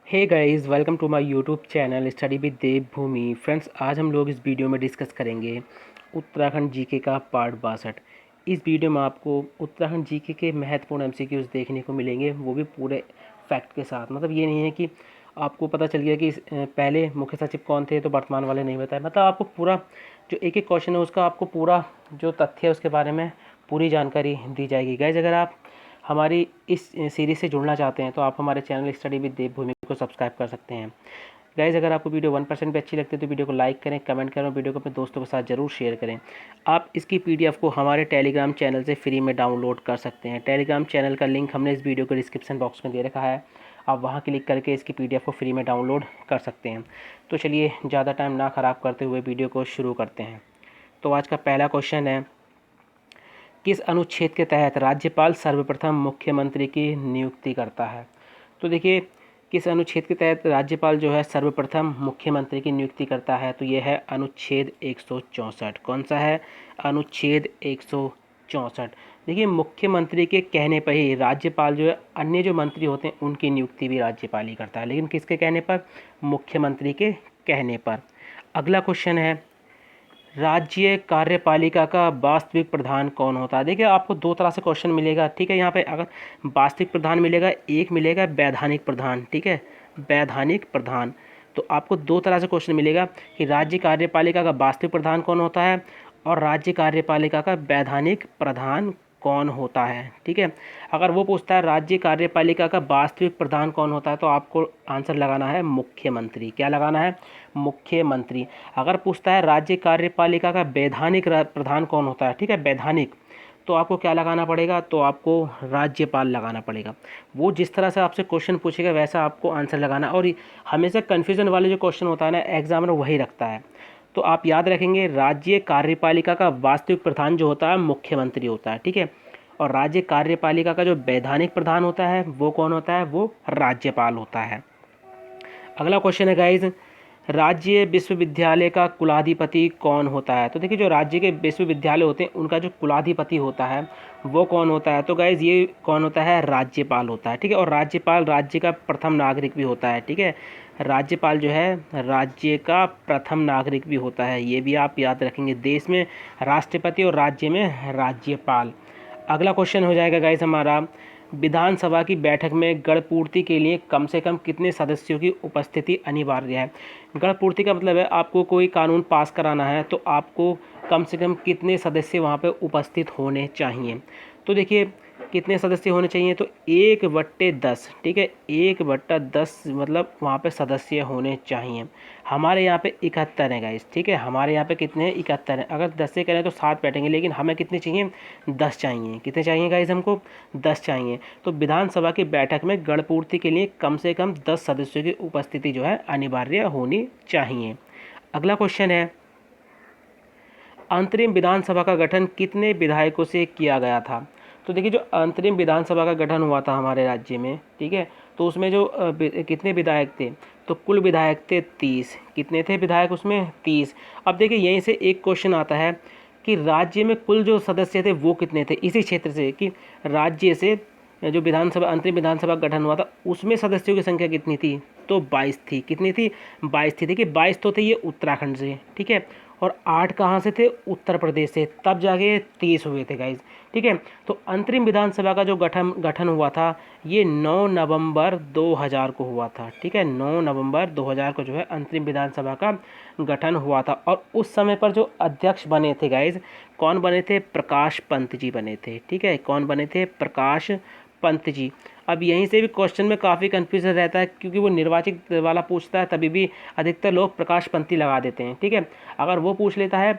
Hey guys, welcome to my YouTube channel study with Devbhoomi. Friends, आज हम लोग इस वीडियो में डिस्कस करेंगे उत्तराखंड जीके का पार्ट 62। इस वीडियो में आपको उत्तराखंड जीके के महत्वपूर्ण एमसीक्यूज देखने को मिलेंगे, वो भी पूरे फैक्ट के साथ। मतलब ये नहीं है कि आपको पता चल गया कि पहले मुख्य सचिव कौन थे तो वर्तमान वाले नहीं बताए। मतलब आपको पूरा जो एक एक क्वेश्चन है उसका आपको पूरा जो तथ्य है उसके बारे में पूरी जानकारी दी जाएगी। गाइस, अगर आप हमारी इस सीरीज़ से जुड़ना चाहते हैं तो आप हमारे चैनल स्टडी विद देवभूमि को सब्सक्राइब कर सकते हैं। गाइज, अगर आपको वीडियो 1% भी अच्छी लगती है तो वीडियो को लाइक करें, कमेंट करें और वीडियो को अपने दोस्तों के साथ ज़रूर शेयर करें। आप इसकी पीडीएफ को हमारे टेलीग्राम चैनल से फ्री में डाउनलोड कर सकते हैं। टेलीग्राम चैनल का लिंक हमने इस वीडियो के डिस्क्रिप्शन बॉक्स में दे रखा है, आप वहां क्लिक करके इसकी पीडीएफ को फ्री में डाउनलोड कर सकते हैं। तो चलिए ज़्यादा टाइम ना ख़राब करते हुए वीडियो को शुरू करते हैं। तो आज का पहला क्वेश्चन है, किस अनुच्छेद के तहत राज्यपाल सर्वप्रथम मुख्यमंत्री की नियुक्ति करता है? तो देखिए, किस अनुच्छेद के तहत राज्यपाल जो है सर्वप्रथम मुख्यमंत्री की नियुक्ति करता है, तो यह है अनुच्छेद 164। कौन सा है? अनुच्छेद 164। देखिए, मुख्यमंत्री के कहने पर ही राज्यपाल जो है अन्य जो मंत्री होते हैं उनकी नियुक्ति भी राज्यपाल ही करता है, लेकिन किसके कहने पर? मुख्यमंत्री के कहने पर। अगला क्वेश्चन है, राज्य कार्यपालिका का वास्तविक प्रधान कौन होता है? देखिए, आपको दो तरह से क्वेश्चन मिलेगा, ठीक है। यहाँ पे अगर वास्तविक प्रधान मिलेगा, एक मिलेगा वैधानिक प्रधान, ठीक है, वैधानिक प्रधान। तो आपको दो तरह से क्वेश्चन मिलेगा कि राज्य कार्यपालिका का वास्तविक प्रधान कौन होता है और राज्य कार्यपालिका का वैधानिक प्रधान कौन होता है, ठीक है। अगर वो पूछता है राज्य कार्यपालिका का वास्तविक प्रधान कौन होता है तो आपको आंसर लगाना है मुख्यमंत्री। क्या लगाना है? मुख्यमंत्री। अगर पूछता है राज्य कार्यपालिका का वैधानिक प्रधान कौन होता है, ठीक है, वैधानिक, तो आपको क्या लगाना पड़ेगा? तो आपको राज्यपाल लगाना पड़ेगा। वो जिस तरह से आपसे क्वेश्चन पूछेगा वैसा आपको आंसर लगाना। और हमेशा कन्फ्यूजन वाले जो क्वेश्चन होता है ना, एग्जामिनर वही रखता है। तो आप याद रखेंगे, राज्य कार्यपालिका का वास्तविक प्रधान जो होता है मुख्यमंत्री होता है, ठीक है। और राज्य कार्यपालिका का जो वैधानिक प्रधान होता है वो कौन होता है? वो राज्यपाल होता है। अगला क्वेश्चन है गाइज, राज्य विश्वविद्यालय का कुलाधिपति कौन होता है? तो देखिए, जो राज्य के विश्वविद्यालय होते हैं उनका जो कुलाधिपति होता है वो कौन होता है? तो गाइज, ये कौन होता है? राज्यपाल होता है, ठीक है। और राज्यपाल राज्य का प्रथम नागरिक भी होता है, ठीक है। राज्यपाल जो है राज्य का प्रथम नागरिक भी होता है, ये भी आप याद रखेंगे। देश में राष्ट्रपति और राज्य में राज्यपाल। अगला क्वेश्चन हो जाएगा गाइज हमारा, विधानसभा की बैठक में गणपूर्ति के लिए कम से कम कितने सदस्यों की उपस्थिति अनिवार्य है? गणपूर्ति का मतलब है आपको कोई कानून पास कराना है तो आपको कम से कम कितने सदस्य वहाँ पे उपस्थित होने चाहिए? तो देखिए, कितने सदस्य होने चाहिए? तो 1/10, ठीक है, 1/10 मतलब वहाँ पे सदस्य होने चाहिए। हमारे यहाँ पे 71 है गाइस, ठीक है। हमारे यहाँ पे कितने हैं? 71 हैं। अगर 10 से करें तो 7 बैठेंगे, लेकिन हमें कितने चाहिए? 10 चाहिए। कितने चाहिए गाइस? हमको 10 चाहिए। तो विधानसभा की बैठक में गणपूर्ति के लिए कम से कम 10 सदस्यों की उपस्थिति जो है अनिवार्य होनी चाहिए। अगला क्वेश्चन है, अंतरिम विधानसभा का गठन कितने विधायकों से किया गया था? तो देखिए, जो अंतरिम विधानसभा का गठन हुआ था हमारे राज्य में, ठीक है, तो उसमें जो कितने विधायक थे? तो कुल विधायक थे 30। कितने थे विधायक उसमें? 30। अब देखिए, यहीं से एक क्वेश्चन आता है कि राज्य में कुल जो सदस्य थे वो कितने थे, इसी क्षेत्र से, कि राज्य से जो विधानसभा अंतरिम विधानसभा का गठन हुआ था उसमें सदस्यों की संख्या कितनी थी? तो 22 थी। कितनी थी? 22 थी। देखिए, 22 तो थे ये उत्तराखंड से, ठीक है, और 8 कहाँ से थे? उत्तर प्रदेश से, तब जाके 30 हुए थे गाइज, ठीक है। तो अंतरिम विधानसभा का जो गठन हुआ था ये 9 नवंबर 2000 को हुआ था, ठीक है। 9 नवंबर 2000 को जो है अंतरिम विधानसभा का गठन हुआ था। और उस समय पर जो अध्यक्ष बने थे गाइज, कौन बने थे? प्रकाश पंत जी बने थे, ठीक है। कौन बने थे? प्रकाश पंत जी। अब यहीं से भी क्वेश्चन में काफ़ी कन्फ्यूजन रहता है, क्योंकि वो निर्वाचित वाला पूछता है तभी भी अधिकतर लोग प्रकाश पंत लगा देते हैं, ठीक है। अगर वो पूछ लेता है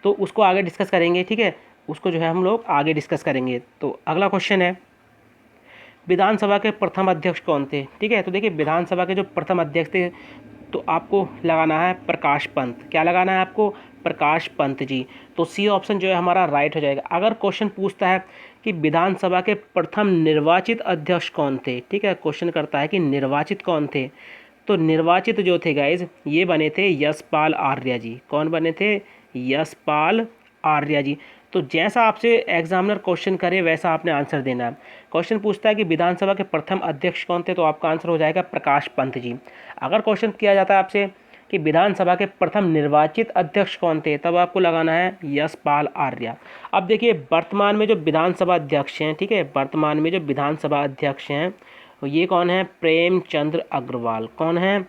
तो उसको आगे डिस्कस करेंगे, ठीक है, उसको जो है हम लोग आगे डिस्कस करेंगे। तो अगला क्वेश्चन है, विधानसभा के प्रथम अध्यक्ष कौन थे? ठीक है, तो देखिए, विधानसभा के जो प्रथम अध्यक्ष थे तो आपको लगाना है प्रकाश पंत। क्या लगाना है आपको? प्रकाश पंत जी। तो सी ऑप्शन जो है हमारा राइट हो जाएगा। अगर क्वेश्चन पूछता है कि विधानसभा के प्रथम निर्वाचित अध्यक्ष कौन थे, ठीक है, क्वेश्चन करता है कि निर्वाचित कौन थे, तो निर्वाचित जो थे गाइज ये बने थे यशपाल आर्य जी। कौन बने थे? यशपाल आर्य जी। तो जैसा आपसे एग्जामिनर क्वेश्चन करे वैसा आपने आंसर देना है। क्वेश्चन पूछता है कि विधानसभा के प्रथम अध्यक्ष कौन थे, तो आपका आंसर हो जाएगा प्रकाश पंत जी। अगर क्वेश्चन किया जाता है आपसे कि विधानसभा के प्रथम निर्वाचित अध्यक्ष कौन थे, तब आपको लगाना है यशपाल आर्य। अब देखिए वर्तमान में जो विधानसभा अध्यक्ष हैं, ठीक है, वर्तमान में जो विधानसभा अध्यक्ष हैं ये कौन है, प्रेमचंद्र अग्रवाल। कौन है,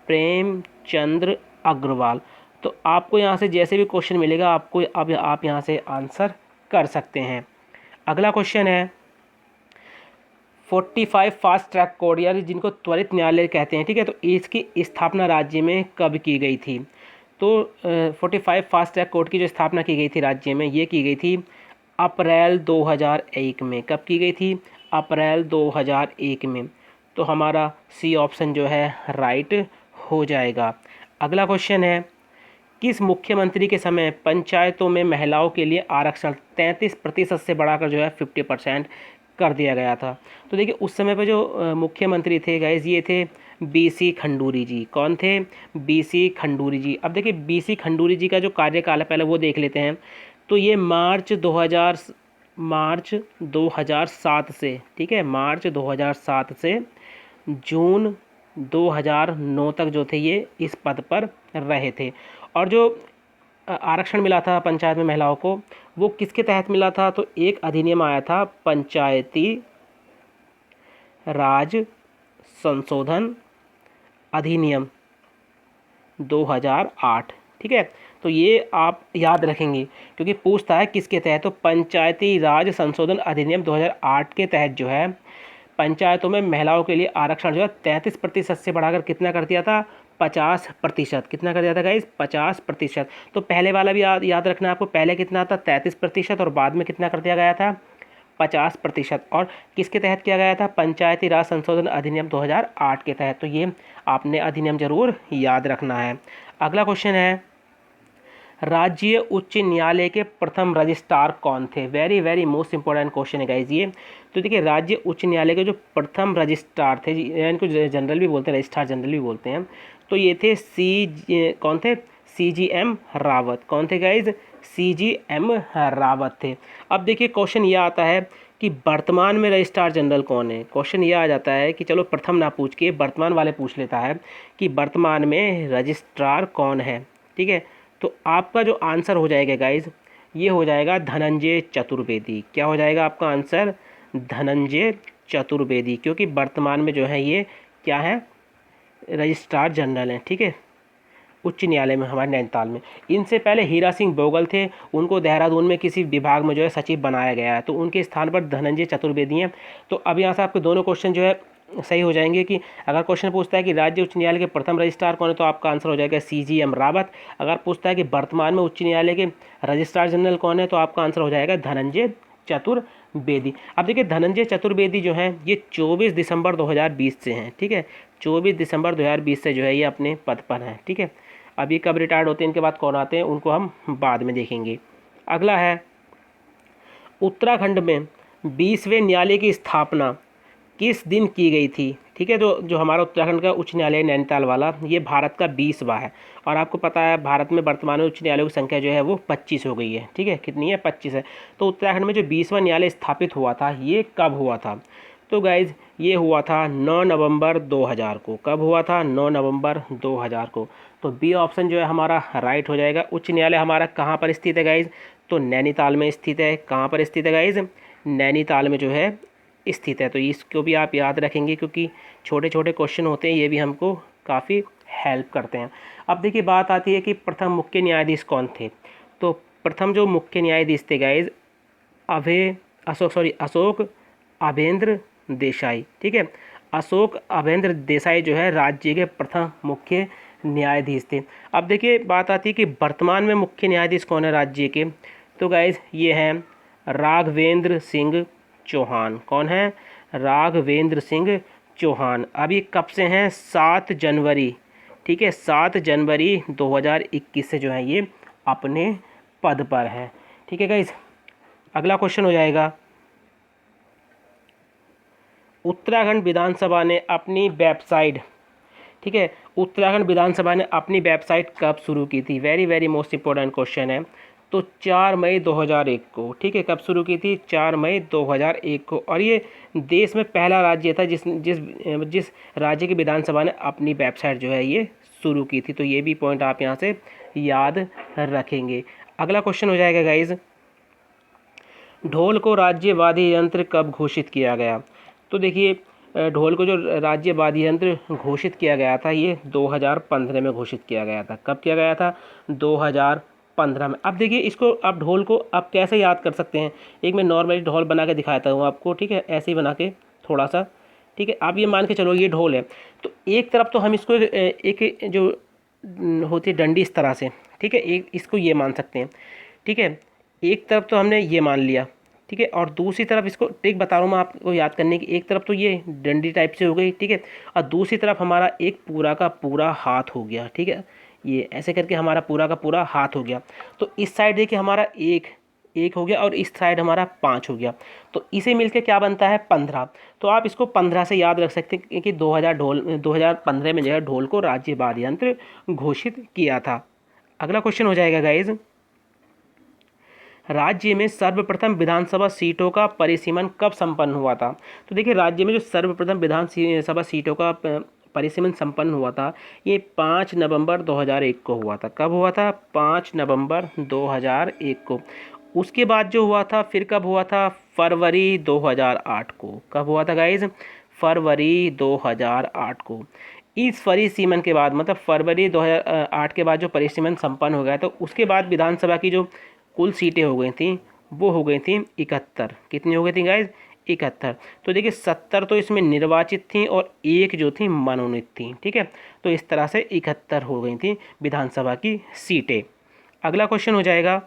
प्रेमचंद्र अग्रवाल। तो आपको यहाँ से जैसे भी क्वेश्चन मिलेगा आपको अब आप यहाँ से आंसर कर सकते हैं। अगला क्वेश्चन है 45 फास्ट ट्रैक कोर्ट, यानी जिनको त्वरित न्यायालय कहते हैं, ठीक है, तो इसकी स्थापना राज्य में कब की गई थी। तो 45 फास्ट ट्रैक कोर्ट की जो स्थापना की गई थी राज्य में, ये की गई थी अप्रैल 2001 में। कब की गई थी, अप्रैल 2001 में। तो हमारा सी ऑप्शन जो है राइट हो जाएगा। अगला क्वेश्चन है किस मुख्यमंत्री के समय पंचायतों में महिलाओं के लिए आरक्षण 33% से बढ़ाकर जो है 50% कर दिया गया था। तो देखिए उस समय पे जो मुख्यमंत्री थे गाइज ये थे बीसी खंडूरी जी। कौन थे, बीसी खंडूरी जी। अब देखिए बीसी खंडूरी जी का जो कार्यकाल है पहले वो देख लेते हैं। तो ये मार्च 2007 से, ठीक है, मार्च 2007 से जून 2009 तक जो थे ये इस पद पर रहे थे। और जो आरक्षण मिला था पंचायत में महिलाओं को वो किसके तहत मिला था, तो एक अधिनियम आया था पंचायती राज संशोधन अधिनियम 2008, ठीक है। तो ये आप याद रखेंगे क्योंकि पूछता है किसके तहत, तो पंचायती राज संशोधन अधिनियम 2008 के तहत जो है पंचायतों में महिलाओं के लिए आरक्षण जो है 33% से बढ़ाकर कितना कर दिया था, 50%। कितना कर दिया था गाइस, 50%। तो पहले वाला भी याद रखना आपको, पहले कितना था 33% और बाद में कितना कर दिया गया था 50%। और किसके तहत किया गया था, पंचायती राज संशोधन अधिनियम 2008 के तहत। तो ये आपने अधिनियम जरूर याद रखना है। अगला क्वेश्चन है राज्य उच्च न्यायालय के प्रथम रजिस्ट्रार कौन थे। Very very most important question है गाइज ये। तो देखिए राज्य उच्च न्यायालय के जो प्रथम रजिस्ट्रार थे, इनको जनरल भी बोलते हैं, रजिस्ट्रार जनरल भी बोलते हैं, तो ये थे कौन थे, CGM रावत। कौन थे गाइज, CGM रावत थे। अब देखिए क्वेश्चन ये आता है कि वर्तमान में रजिस्ट्रार जनरल कौन है। क्वेश्चन ये आ जाता है कि चलो प्रथम ना पूछ के वर्तमान वाले पूछ लेता है कि वर्तमान में रजिस्ट्रार कौन है, ठीक है। तो आपका जो आंसर हो जाएगा गाइज ये हो जाएगा धनंजय चतुर्वेदी। क्या हो जाएगा आपका आंसर, धनंजय चतुर्वेदी, क्योंकि वर्तमान में जो है ये क्या है, रजिस्ट्रार जनरल हैं, ठीक है, उच्च न्यायालय में हमारे नैनीताल में। इनसे पहले हीरा सिंह बोगल थे, उनको देहरादून में किसी विभाग में जो है सचिव बनाया गया है, तो उनके स्थान पर धनंजय चतुर्वेदी हैं। तो अब यहाँ से आपके दोनों क्वेश्चन जो है सही हो जाएंगे कि अगर क्वेश्चन पूछता है कि राज्य उच्च न्यायालय के प्रथम रजिस्ट्रार कौन है, तो आपका आंसर हो जाएगा CGM रावत। अगर पूछता है कि वर्तमान में उच्च न्यायालय के रजिस्ट्रार जनरल कौन है, तो आपका आंसर हो जाएगा धनंजय चतुर्वेदी। अब देखिए धनंजय चतुर्वेदी जो हैं ये 24 दिसंबर 2020 से हैं, ठीक है, 24 दिसंबर 2020 से जो है ये अपने पद पर हैं, ठीक है। अब ये कब रिटायर्ड होते हैं, इनके बाद कौन आते हैं, उनको हम बाद में देखेंगे। अगला है उत्तराखंड में 20वें न्यायालय की स्थापना किस दिन की गई थी, ठीक है। तो जो हमारा उत्तराखंड का उच्च न्यायालय नैनीताल वाला ये भारत का 20वां है। और आपको पता है भारत में वर्तमान में उच्च न्यायालयों की संख्या जो है वो 25 हो गई है, ठीक है, कितनी है, 25 है। तो उत्तराखंड में जो 20वां न्यायालय स्थापित हुआ था ये कब हुआ था, तो गाइज ये हुआ था 9 नवंबर 2000 को। कब हुआ था, 9 नवंबर 2000 को। तो बी ऑप्शन जो है हमारा राइट हो जाएगा। उच्च न्यायालय हमारा कहाँ पर स्थित है गाइज, तो नैनीताल में स्थित है। कहाँ पर स्थित है गाइज, नैनीताल में जो है स्थित है। तो इसको भी आप याद रखेंगे क्योंकि छोटे छोटे क्वेश्चन होते हैं, ये भी हमको काफ़ी हेल्प करते हैं। अब देखिए बात आती है कि प्रथम मुख्य न्यायाधीश कौन थे। तो प्रथम जो मुख्य न्यायाधीश थे गाइज अशोक अभेंद्र देसाई, ठीक है, अशोक अभेंद्र देसाई जो है राज्य के प्रथम मुख्य न्यायाधीश थे। अब देखिए बात आती है कि वर्तमान में मुख्य न्यायाधीश कौन है राज्य के, तो गाइज ये हैं राघवेंद्र सिंह चौहान। कौन है, राघवेंद्र सिंह चौहान। अब ये कब से हैं, 7 जनवरी, ठीक है, 7 जनवरी 2021 से जो है ये अपने पद पर हैं, ठीक है गाइज। अगला क्वेश्चन हो जाएगा उत्तराखंड विधानसभा ने अपनी वेबसाइट, ठीक है, उत्तराखंड विधानसभा ने अपनी वेबसाइट कब शुरू की थी। Very very most important question है। तो 4 मई 2001 को, ठीक है। कब शुरू की थी? 4 मई 2001 को। और ये देश में पहला राज्य था जिस जिस जिस राज्य की विधानसभा ने अपनी वेबसाइट जो है ये शुरू की थी। तो ये भी पॉइंट आप यहाँ से याद रखेंगे। अगला क्वेश्चन हो जाएगा गाइज, ढोल को राज्य वाद्य यंत्र कब घोषित किया गया? तो देखिए ढोल को जो राज्य वाद्य यंत्र घोषित किया गया था ये 2015 में घोषित किया गया था। कब किया गया था? 2015 में। अब देखिए इसको, आप ढोल को आप कैसे याद कर सकते हैं? एक मैं नॉर्मली ढोल बना के दिखाता हूँ आपको, ठीक है, ऐसे ही बना के थोड़ा सा, ठीक है। आप ये मान के चलो ये ढोल है, तो एक तरफ तो हम इसको एक जो होती है डंडी इस तरह से, ठीक है, एक इसको ये मान सकते हैं, ठीक है। एक तरफ तो हमने ये मान लिया, ठीक है, और दूसरी तरफ इसको ट्रिक बता रहा हूँ मैं आपको याद करने की। एक तरफ तो ये डंडी टाइप से हो गई, ठीक है, और दूसरी तरफ हमारा एक पूरा का पूरा हाथ हो गया, ठीक है। ये ऐसे करके हमारा पूरा का पूरा हाथ हो गया। तो इस साइड देखिए हमारा एक हो गया और इस साइड हमारा 5 हो गया। तो इसे मिलके क्या बनता है? 15। तो आप इसको 15 से याद रख सकते हैं कि 2015 में जो है ढोल को राज्य वाद्य यंत्र घोषित किया था। अगला क्वेश्चन हो जाएगा गाइज, राज्य में सर्वप्रथम विधानसभा सीटों का परिसीमन कब संपन्न हुआ था? तो देखिए राज्य में जो सर्वप्रथम विधानसभा सीटों का परिसीमन संपन्न हुआ था ये 5 नवंबर 2001 को हुआ था। कब हुआ था? 5 नवंबर 2001 को। उसके बाद जो हुआ था फिर कब हुआ था? फरवरी 2008 को। कब हुआ था गाइज? फरवरी 2008 को। इस परिसीमन के बाद, मतलब फरवरी 2008 के बाद जो परिसीमन संपन्न हो गया तो उसके बाद विधानसभा की जो कुल सीटें हो गई थी वो हो गई थी 71। कितनी हो गई थी गाइज? 71। तो देखिए 70 तो इसमें निर्वाचित थी और एक जो थी मनोनीत थी, ठीक है। तो इस तरह से 71 हो गई थी विधानसभा की सीटें। अगला क्वेश्चन हो जाएगा,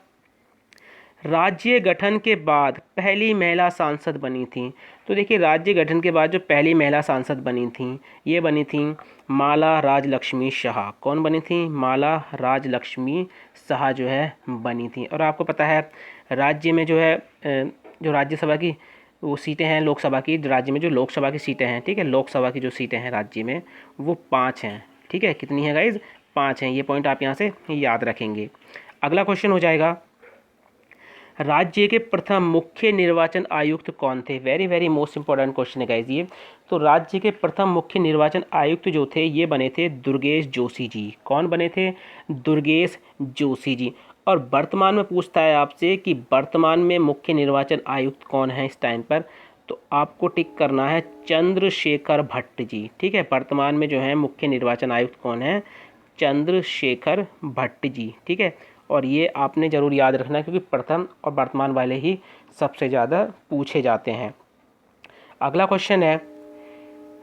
राज्य गठन के बाद पहली महिला सांसद बनी थी? तो देखिए राज्य गठन के बाद जो पहली महिला सांसद बनी थी ये बनी थी माला राजलक्ष्मी शाह। कौन बनी थी? माला राजलक्ष्मी शाह जो है बनी थी। और आपको पता है राज्य में जो है जो राज्यसभा की वो सीटें हैं, लोकसभा की, राज्य में जो लोकसभा की सीटें हैं, ठीक है, लोकसभा की जो सीटें हैं राज्य में वो 5 हैं, ठीक है। कितनी है गाइज? 5 हैं। ये पॉइंट आप यहाँ से याद रखेंगे। अगला क्वेश्चन हो जाएगा, राज्य के प्रथम मुख्य निर्वाचन आयुक्त कौन थे? Very very most important question है गाइज ये। तो राज्य के प्रथम मुख्य निर्वाचन आयुक्त जो थे ये बने थे दुर्गेश जोशी जी। कौन बने थे? दुर्गेश जोशी जी। और वर्तमान में पूछता है आपसे कि वर्तमान में मुख्य निर्वाचन आयुक्त कौन है इस टाइम पर, तो आपको टिक करना है चंद्रशेखर भट्ट जी, ठीक है। वर्तमान में जो है मुख्य निर्वाचन आयुक्त कौन है? चंद्रशेखर भट्ट जी, ठीक है। और ये आपने ज़रूर याद रखना क्योंकि प्रथम और वर्तमान वाले ही सबसे ज़्यादा पूछे जाते हैं। अगला क्वेश्चन है,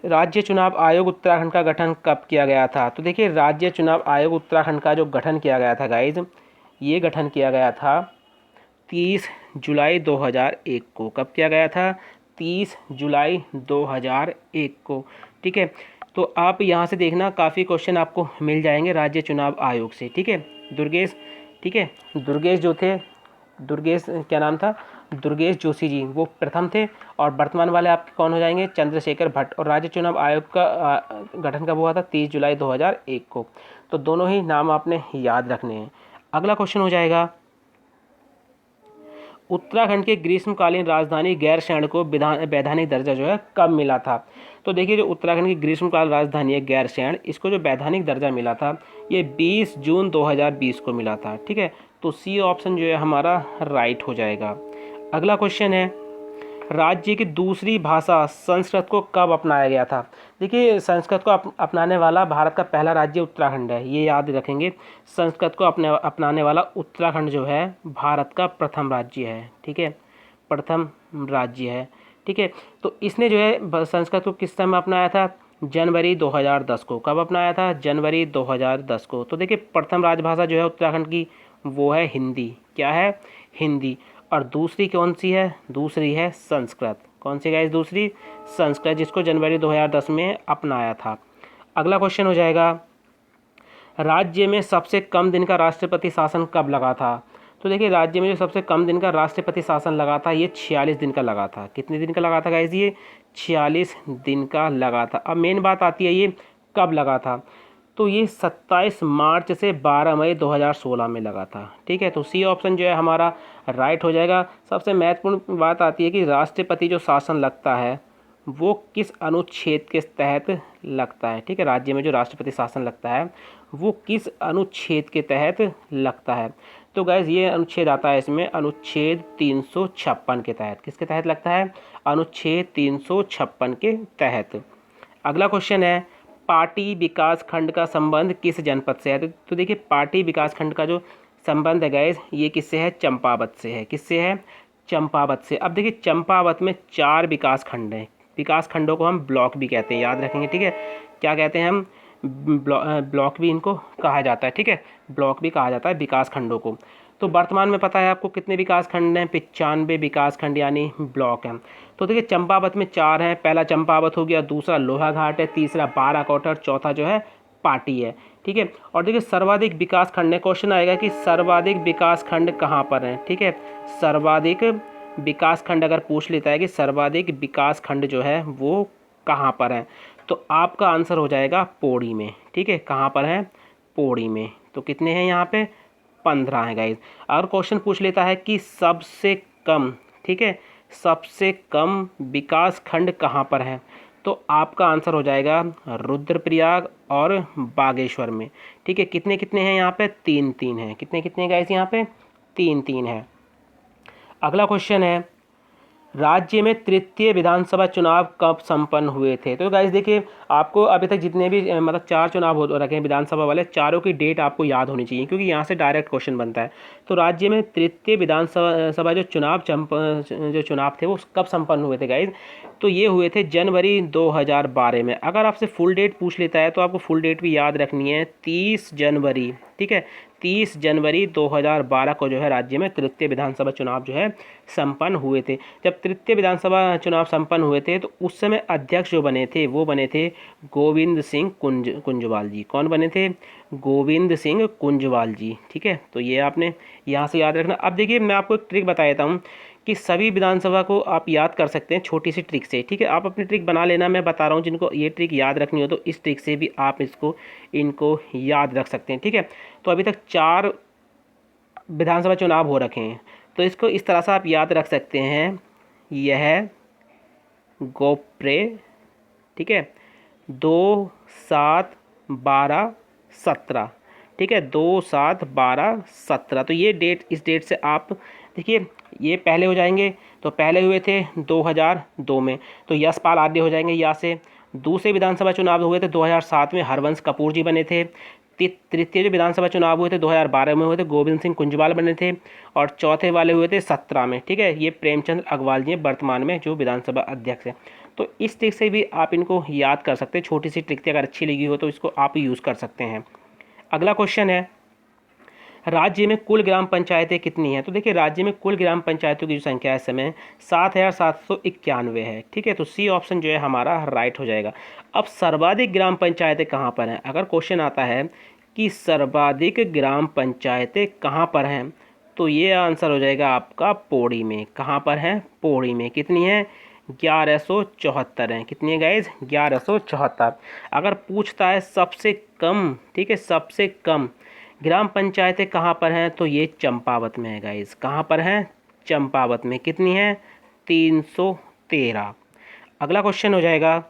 राज्य चुनाव आयोग उत्तराखंड का गठन कब किया गया था? तो देखिए राज्य चुनाव आयोग उत्तराखंड का जो गठन किया गया था गाइज, ये गठन किया गया था 30 जुलाई 2001 को। कब किया गया था? 30 जुलाई 2001 को, ठीक है। तो आप यहाँ से देखना काफ़ी क्वेश्चन आपको मिल जाएंगे राज्य चुनाव आयोग से, ठीक है। दुर्गेश, ठीक है, दुर्गेश जो थे, दुर्गेश क्या नाम था? दुर्गेश जोशी जी वो प्रथम थे। और वर्तमान वाले आपके कौन हो जाएंगे? चंद्रशेखर भट्ट। और राज्य चुनाव आयोग का गठन कब हुआ था? 30 जुलाई 2001 को। तो दोनों ही नाम आपने याद रखने हैं। अगला क्वेश्चन हो जाएगा, उत्तराखंड के ग्रीष्मकालीन राजधानी गैरसैंण को वैधानिक दर्जा जो है कब मिला था? तो देखिए जो उत्तराखंड की ग्रीष्मकालीन राजधानी है गैरसैंण, इसको जो वैधानिक दर्जा मिला था ये 20 जून 2020 को मिला था, ठीक है। तो सी ऑप्शन जो है हमारा राइट हो जाएगा। अगला क्वेश्चन है, राज्य की दूसरी भाषा संस्कृत को कब अपनाया गया था? देखिए संस्कृत को अपनाने वाला भारत का पहला राज्य उत्तराखंड है, ये याद रखेंगे। संस्कृत को अपनाने वाला उत्तराखंड जो है भारत का प्रथम राज्य है, ठीक है, प्रथम राज्य है, ठीक है। तो इसने जो है संस्कृत को किस समय अपनाया था? जनवरी 2010 को। कब अपनाया था? जनवरी 2010 को। तो देखिए प्रथम राजभाषा जो है उत्तराखंड की वो है हिंदी। क्या है? हिंदी। और दूसरी कौन सी है? दूसरी है संस्कृत। कौन सी गाइस? दूसरी संस्कृत, जिसको जनवरी 2010 में अपनाया था। अगला क्वेश्चन हो जाएगा, राज्य में सबसे कम दिन का राष्ट्रपति शासन कब लगा था? तो देखिए राज्य में जो सबसे कम दिन का राष्ट्रपति शासन लगा था ये 46 दिन का लगा था। कितने दिन का लगा था गाइस? ये 46 दिन का लगा था। अब मेन बात आती है ये कब लगा था। तो ये 27 मार्च से 12 मई 2016 में लगा था। ठीक है, तो सी ऑप्शन जो है हमारा राइट हो जाएगा। सबसे महत्वपूर्ण बात आती है कि राष्ट्रपति जो शासन लगता है वो किस अनुच्छेद के तहत लगता है। ठीक है, राज्य में जो राष्ट्रपति शासन लगता है वो किस अनुच्छेद के तहत लगता है। तो गाइज ये अनुच्छेद आता है इसमें अनुच्छेद 356 के तहत। किसके तहत लगता है? अनुच्छेद 356 के तहत। अगला क्वेश्चन है, पाटी विकास खंड का संबंध किस जनपद से है? तो देखिए, पाटी विकास खंड का जो संबंध है गाइज ये किससे है? चंपावत से है। किससे है? चंपावत से। अब देखिए, चंपावत में 4 विकास खंड हैं। विकास खंडों को हम ब्लॉक भी कहते हैं, याद रखेंगे। ठीक है, क्या कहते हैं हम? ब्लॉक भी इनको कहा जाता है। ठीक है, ब्लॉक भी कहा जाता है विकास खंडों को। तो वर्तमान में पता है आपको कितने विकास खंड हैं? 95 विकास खंड यानी ब्लॉक हैं। तो देखिए, चंपावत में 4 हैं। पहला चंपावत हो गया, दूसरा लोहाघाट है, तीसरा बाराकोट और चौथा जो है पाटी है। ठीक है, और देखिए सर्वाधिक विकास खंड है। क्वेश्चन आएगा कि सर्वाधिक विकास खंड कहाँ पर हैं। ठीक है, सर्वाधिक विकास खंड अगर पूछ लेता है कि सर्वाधिक विकास खंड जो है वो कहाँ पर है, तो आपका आंसर हो जाएगा पौड़ी में। ठीक है, कहाँ पर है? पौड़ी में। तो कितने हैं यहाँ पे? 15 हैं गाइज। अगर क्वेश्चन पूछ लेता है कि सबसे कम, ठीक है, सबसे कम विकास खंड कहाँ पर है, तो आपका आंसर हो जाएगा रुद्रप्रयाग और बागेश्वर में। ठीक है, कितने कितने हैं यहाँ पे? 3-3 हैं। कितने कितने गाइज यहाँ पे? 3-3 है। अगला क्वेश्चन है, राज्य में तृतीय विधानसभा चुनाव कब संपन्न हुए थे? तो गाइस देखिए, आपको अभी तक जितने भी मतलब 4 चुनाव हो रखे हैं विधानसभा वाले, चारों की डेट आपको याद होनी चाहिए क्योंकि यहाँ से डायरेक्ट क्वेश्चन बनता है। तो राज्य में तृतीय विधानसभा जो चुनाव थे वो कब संपन्न हुए थे गाइस? तो ये हुए थे जनवरी 2012 में। अगर आपसे फुल डेट पूछ लेता है तो आपको फुल डेट भी याद रखनी है, 30 जनवरी। ठीक है, 30 जनवरी 2012 को जो है राज्य में तृतीय विधानसभा चुनाव जो है संपन्न हुए थे। जब तृतीय विधानसभा चुनाव संपन्न हुए थे तो उस समय अध्यक्ष जो बने थे वो बने थे गोविंद सिंह कुंजवाल जी। कौन बने थे? गोविंद सिंह कुंजवाल जी। ठीक है, तो ये आपने यहाँ से याद रखना। अब देखिए, मैं आपको एक ट्रिक बता देता हूँ कि सभी विधानसभा को आप याद कर सकते हैं छोटी सी ट्रिक से। ठीक है, आप अपनी ट्रिक बना लेना, मैं बता रहा हूँ जिनको ये ट्रिक याद रखनी हो तो इस ट्रिक से भी आप इनको याद रख सकते हैं। ठीक है, तो अभी तक 4 विधानसभा चुनाव हो रखे हैं, तो इसको इस तरह से आप याद रख सकते हैं। यह गोप्रे, ठीक है, 2, 7, 12, 17। ठीक है, 2, 7, 12, 17। तो ये डेट, इस डेट से आप देखिए ये पहले हो जाएंगे। तो पहले हुए थे 2002 में, तो यशपाल आर्य हो जाएंगे यहाँ से। दूसरे विधानसभा चुनाव हुए थे 2007 में, हरवंश कपूर जी बने थे। तृतीय जो विधानसभा चुनाव हुए थे 2012 में हुए थे, गोविंद सिंह कुंजवाल बने थे। और चौथे वाले हुए थे 17 में। ठीक है, ये प्रेमचंद अग्रवाल जी वर्तमान में जो विधानसभा अध्यक्ष हैं। तो इस ट्रिक से भी आप इनको याद कर सकते हैं। छोटी सी ट्रिक थी, अगर अच्छी लगी हो तो इसको आप यूज़ कर सकते हैं। अगला क्वेश्चन है, राज्य में कुल ग्राम पंचायतें कितनी हैं? तो देखिए, राज्य में कुल ग्राम पंचायतों की जो संख्या है इस समय 7,791 है। ठीक है, तो सी ऑप्शन जो है हमारा राइट हो जाएगा। अब सर्वाधिक ग्राम पंचायतें कहाँ पर हैं? अगर क्वेश्चन आता है कि सर्वाधिक ग्राम पंचायतें कहाँ पर हैं, तो ये आंसर हो जाएगा आपका पौड़ी में। कहाँ पर हैं? पौड़ी में। कितनी है? 1174 हैं। कितनी है गाइज? 1174। अगर पूछता है सबसे कम, ठीक है, सबसे कम ग्राम पंचायतें कहाँ पर हैं, तो ये चंपावत में है गाइज। कहाँ पर हैं? चंपावत में। कितनी है? 313। अगला क्वेश्चन हो जाएगा,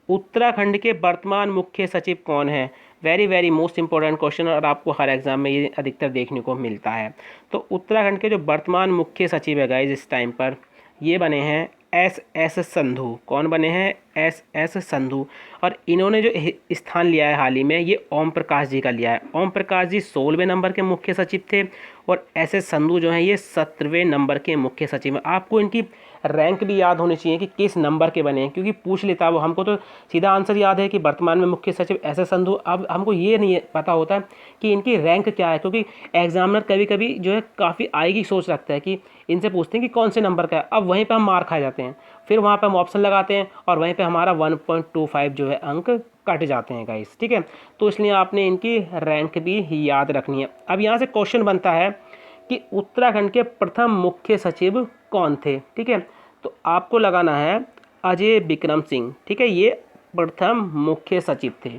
उत्तराखंड के वर्तमान मुख्य सचिव कौन है? Very very most important question, और आपको हर एग्जाम में ये अधिकतर देखने को मिलता है। तो उत्तराखंड के जो वर्तमान मुख्य सचिव है गाइज इस टाइम पर, ये बने हैं एस संधू। कौन बने हैं? एस संधू। और इन्होंने जो स्थान लिया है हाल ही में, ये ओम प्रकाश जी का लिया है। ओम प्रकाश जी 16वें नंबर के मुख्य सचिव थे और एस संधू जो हैं ये 17वें नंबर के मुख्य सचिव हैं। आपको इनकी रैंक भी याद होनी चाहिए कि किस नंबर के बने हैं, क्योंकि पूछ लेता है वो। हमको तो सीधा आंसर याद है कि वर्तमान में मुख्य सचिव एस संधू। अब हमको ये नहीं पता होता कि इनकी रैंक क्या है, क्योंकि एग्जामिनर कभी कभी जो है काफ़ी आएगी सोच रखता है कि इनसे पूछते हैं कि कौन से नंबर का है। अब वहीं पर हम मार खा जाते हैं, फिर वहाँ पर हम ऑप्शन लगाते हैं और वहीं पर हमारा 1.25 जो है अंक कट जाते हैं गाइस। ठीक है, तो इसलिए आपने इनकी रैंक भी याद रखनी है। अब यहाँ से क्वेश्चन बनता है कि उत्तराखंड के प्रथम मुख्य सचिव कौन थे? ठीक है, तो आपको लगाना है अजय विक्रम सिंह। ठीक है, ये प्रथम मुख्य सचिव थे।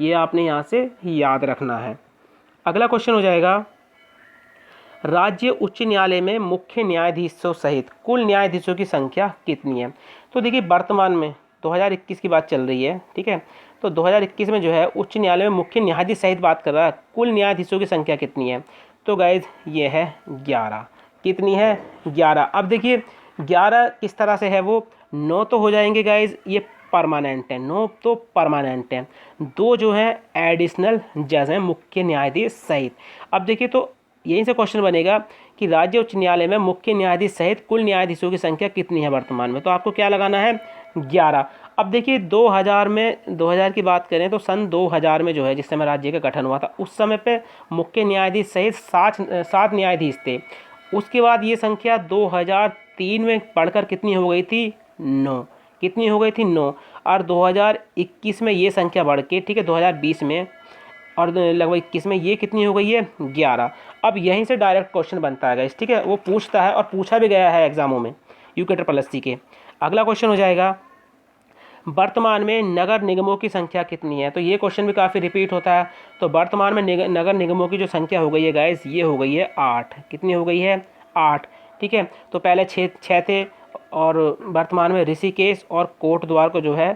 ये आपने यहाँ से याद रखना है। अगला क्वेश्चन हो जाएगा, राज्य उच्च न्यायालय में मुख्य न्यायाधीशों सहित कुल न्यायाधीशों की संख्या कितनी है। तो देखिए वर्तमान में 2021 की बात चल रही है, ठीक है। तो 2021 में जो है उच्च न्यायालय में मुख्य न्यायाधीश सहित बात कर रहा है, कुल न्यायाधीशों की संख्या कितनी है। तो गाइज ये है 11। कितनी है? 11। अब देखिए 11 किस तरह से है, वो 9 तो हो जाएंगे गाइज, ये परमानेंट है, 9 तो परमानेंट है, 2 जो है एडिशनल जज हैं मुख्य न्यायाधीश सहित। अब देखिए तो यहीं से क्वेश्चन बनेगा कि राज्य उच्च न्यायालय में मुख्य न्यायाधीश सहित कुल न्यायाधीशों की संख्या कितनी है वर्तमान में। तो आपको क्या लगाना है? 11। अब देखिए 2000 में, 2000 की बात करें तो सन 2000 में जो है जिस समय राज्य का गठन हुआ था उस समय पे मुख्य न्यायाधीश सहित 7 न्यायाधीश थे। उसके बाद ये संख्या 2003 में बढ़कर कितनी हो गई थी? 9। कितनी हो गई थी? 9। और 2021 में ये संख्या बढ़ के, ठीक है, 2020 में और लगभग 21 में ये कितनी हो गई है? 11। अब यहीं से डायरेक्ट क्वेश्चन बनता है गाइस, ठीक है, वो पूछता है और पूछा भी गया है एग्जामों में UKSSC के। अगला क्वेश्चन हो जाएगा, वर्तमान में नगर निगमों की संख्या कितनी है। तो ये क्वेश्चन भी काफ़ी रिपीट होता है। तो वर्तमान में नगर निगमों की जो संख्या हो गई है गाइस, ये हो गई है 8। कितनी हो गई है? 8। ठीक है, तो पहले 6 थे और वर्तमान में ऋषिकेश और कोटद्वार को जो है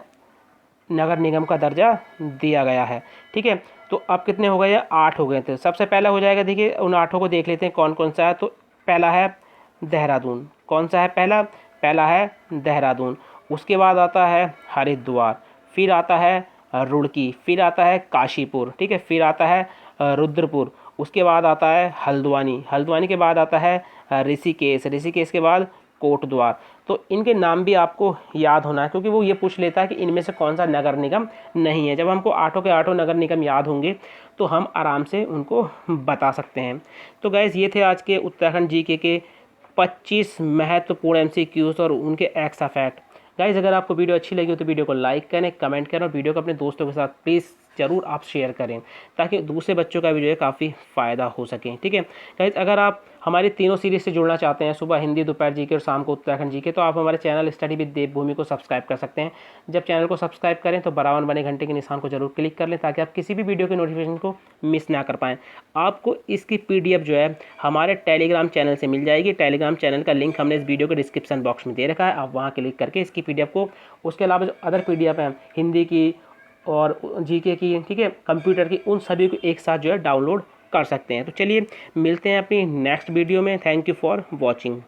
नगर निगम का दर्जा दिया गया है। ठीक है, तो अब कितने हो गए हैं? 8 हो गए थे। सबसे पहला हो जाएगा, देखिए उन 8 को देख लेते हैं कौन कौन सा है। तो पहला है देहरादून। कौन सा है पहला? पहला है देहरादून। उसके बाद आता है हरिद्वार, फिर आता है रुड़की, फिर आता है काशीपुर, ठीक है, फिर आता है रुद्रपुर, उसके बाद आता है हल्द्वानी, हल्द्वानी के बाद आता है ऋषिकेश, ऋषिकेश के बाद कोटद्वार। तो इनके नाम भी आपको याद होना है क्योंकि वो ये पूछ लेता है कि इनमें से कौन सा नगर निगम नहीं है। जब हमको 8 के 8 नगर निगम याद होंगे तो हम आराम से उनको बता सकते हैं। तो गैस ये थे आज के उत्तराखंड जीके के 25 महत्वपूर्ण MCQs और उनके एक्स फैक्ट। गाइज़ अगर आपको वीडियो अच्छी लगी हो तो वीडियो को लाइक करें, कमेंट करें और वीडियो को अपने दोस्तों के साथ प्लीज़ ज़रूर आप शेयर करें ताकि दूसरे बच्चों का भी जो है काफ़ी फ़ायदा हो सके। ठीक है गाइज़, अगर आप हमारी तीनों सीरीज़ से जुड़ना चाहते हैं, सुबह हिंदी, दोपहर जीके और शाम को उत्तराखंड जीके, तो आप हमारे चैनल स्टडी विद देवभूमि को सब्सक्राइब कर सकते हैं। जब चैनल को सब्सक्राइब करें तो बराबर बने घंटे के निशान को जरूर क्लिक कर लें ताकि आप किसी भी वीडियो के नोटिफिकेशन को मिस ना कर पाएँ। आपको इसकी PDF जो है हमारे टेलीग्राम चैनल से मिल जाएगी। टेलीग्राम चैनल का लिंक हमने इस वीडियो के डिस्क्रिप्शन बॉक्स में दे रखा है, आप वहाँ क्लिक करके इसकी PDF को, उसके अलावा जो अदर PDF हैं हिंदी की और जीके की, ठीक है, कंप्यूटर की, उन सभी को एक साथ जो है डाउनलोड कर सकते हैं। तो चलिए मिलते हैं अपनी नेक्स्ट वीडियो में। Thank you for watching.